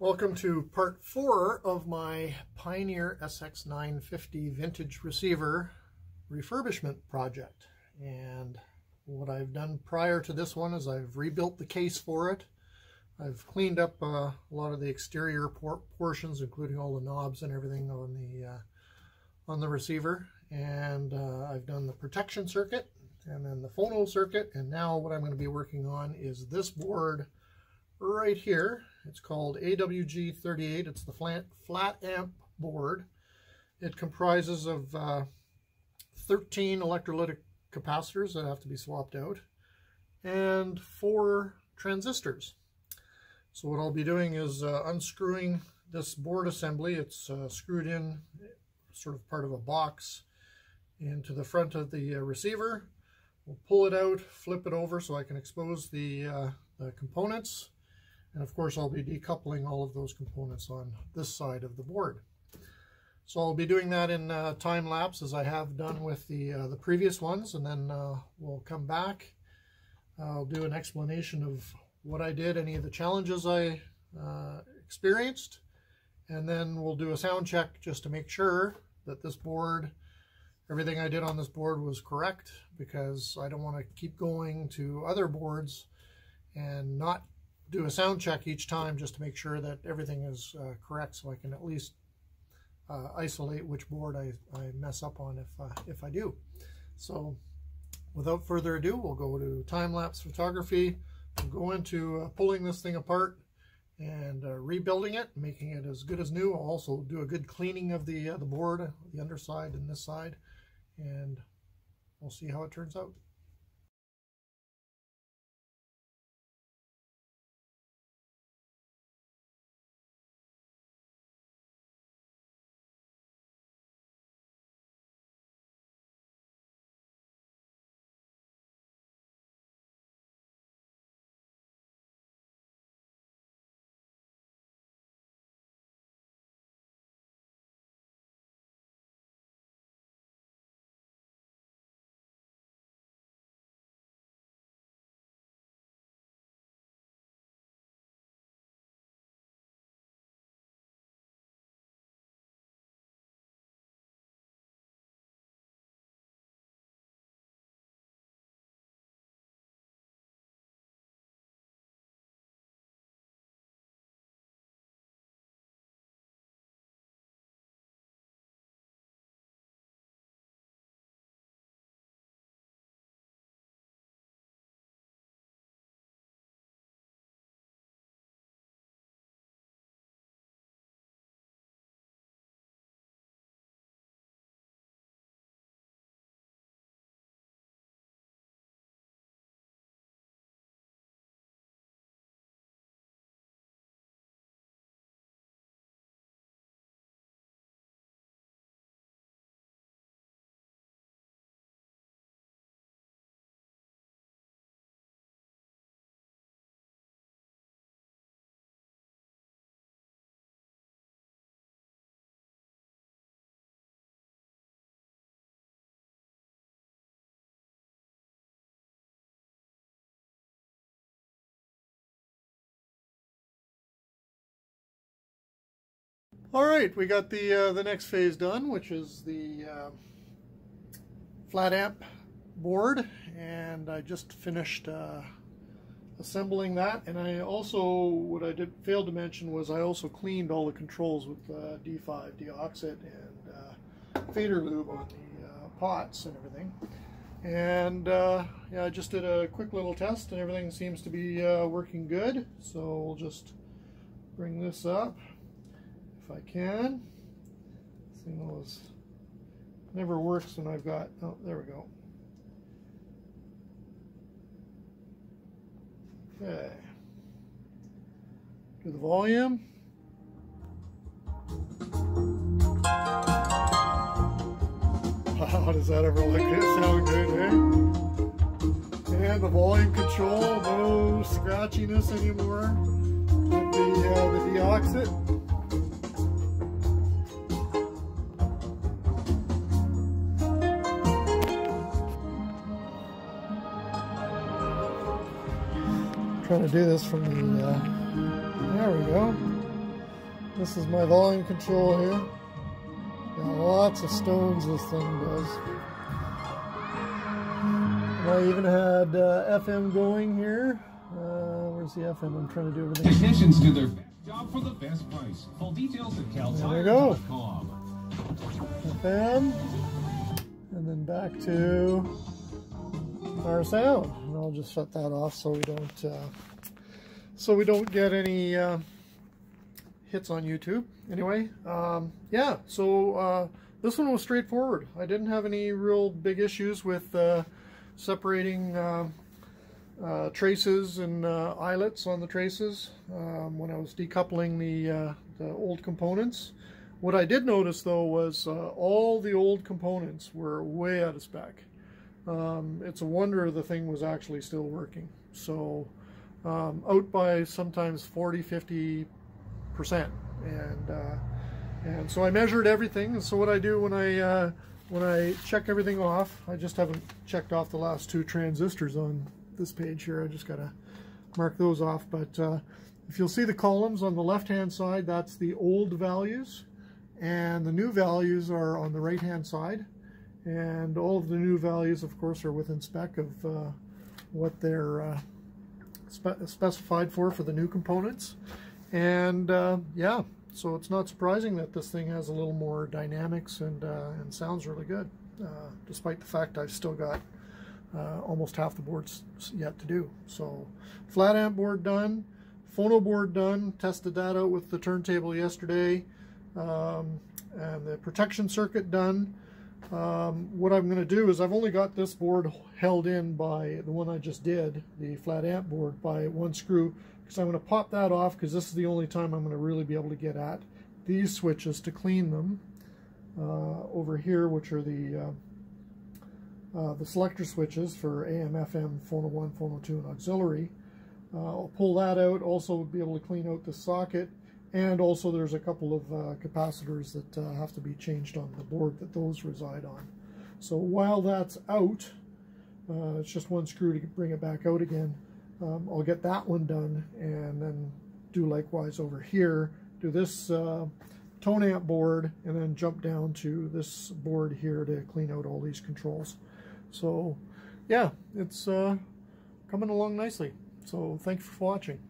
Welcome to part 4 of my Pioneer SX950 vintage receiver refurbishment project. And what I've done prior to this one is I've rebuilt the case for it. I've cleaned up a lot of the exterior portions, including all the knobs and everything on the receiver. And I've done the protection circuit and then the phono circuit. And now what I'm going to be working on is this board right here. It's called AWG38. It's the flat amp board. It comprises of 13 electrolytic capacitors that have to be swapped out and 4 transistors. So what I'll be doing is unscrewing this board assembly. It's screwed in sort of part of a box into the front of the receiver. We'll pull it out, flip it over so I can expose the components. And of course I'll be decoupling all of those components on this side of the board. So I'll be doing that in time lapse as I have done with the previous ones, and then we'll come back. I'll do an explanation of what I did, any of the challenges I experienced, and then we'll do a sound check just to make sure that this board, everything I did on this board was correct, because I don't want to keep going to other boards and not do a sound check each time just to make sure that everything is correct, so I can at least isolate which board I mess up on if I do. So without further ado, we'll go to time-lapse photography. We'll go into pulling this thing apart and rebuilding it, making it as good as new. I'll also do a good cleaning of the board, the underside and this side, and we'll see how it turns out. All right, we got the next phase done, which is the flat amp board, and I just finished assembling that. And I also, what I failed to mention was I also cleaned all the controls with D5 deoxit and fader lube on the pots and everything. And yeah, I just did a quick little test, and everything seems to be working good. So we'll just bring this up if I can. This thing always never works when I've got, oh, there we go. Okay. Do the volume. Wow, does that ever look good? Sound good, eh? And the volume control, no scratchiness anymore with the deoxit. Trying to do this from the, there we go. This is my volume control here. Got lots of stones this thing does. And I even had FM going here. Where's the FM? I'm trying to do everything. Technicians do their best job for the best price. Full details at caltire.com. FM, and then back to our sound. And I'll just shut that off so we don't get any hits on YouTube. Anyway, yeah. So this one was straightforward. I didn't have any real big issues with separating traces and eyelets on the traces when I was decoupling the old components. What I did notice though was all the old components were way out of spec. It's a wonder the thing was actually still working. So out by sometimes 40–50%, and so I measured everything. And so what I do when I check everything off, I just haven't checked off the last 2 transistors on this page here. I just gotta mark those off. But if you'll see the columns on the left hand side, that's the old values, and the new values are on the right hand side, and all of the new values of course are within spec of what they're specified for the new components. And yeah, so it's not surprising that this thing has a little more dynamics and sounds really good, despite the fact I've still got almost half the boards yet to do. So flat amp board done, phono board done, tested that out with the turntable yesterday, and the protection circuit done. What I'm going to do is I've only got this board held in by the one I just did, the flat amp board, by 1 screw, because I'm going to pop that off because this is the only time I'm going to really be able to get at these switches to clean them over here, which are the selector switches for AM, FM, phono 1, phono 2, and auxiliary. I'll pull that out, also be able to clean out the socket, and also there's a couple of capacitors that have to be changed on the board that those reside on. So while that's out, it's just 1 screw to bring it back out again. I'll get that one done and then do likewise over here, do this tone amp board, and then jump down to this board here to clean out all these controls. So yeah, it's coming along nicely. So thank you for watching.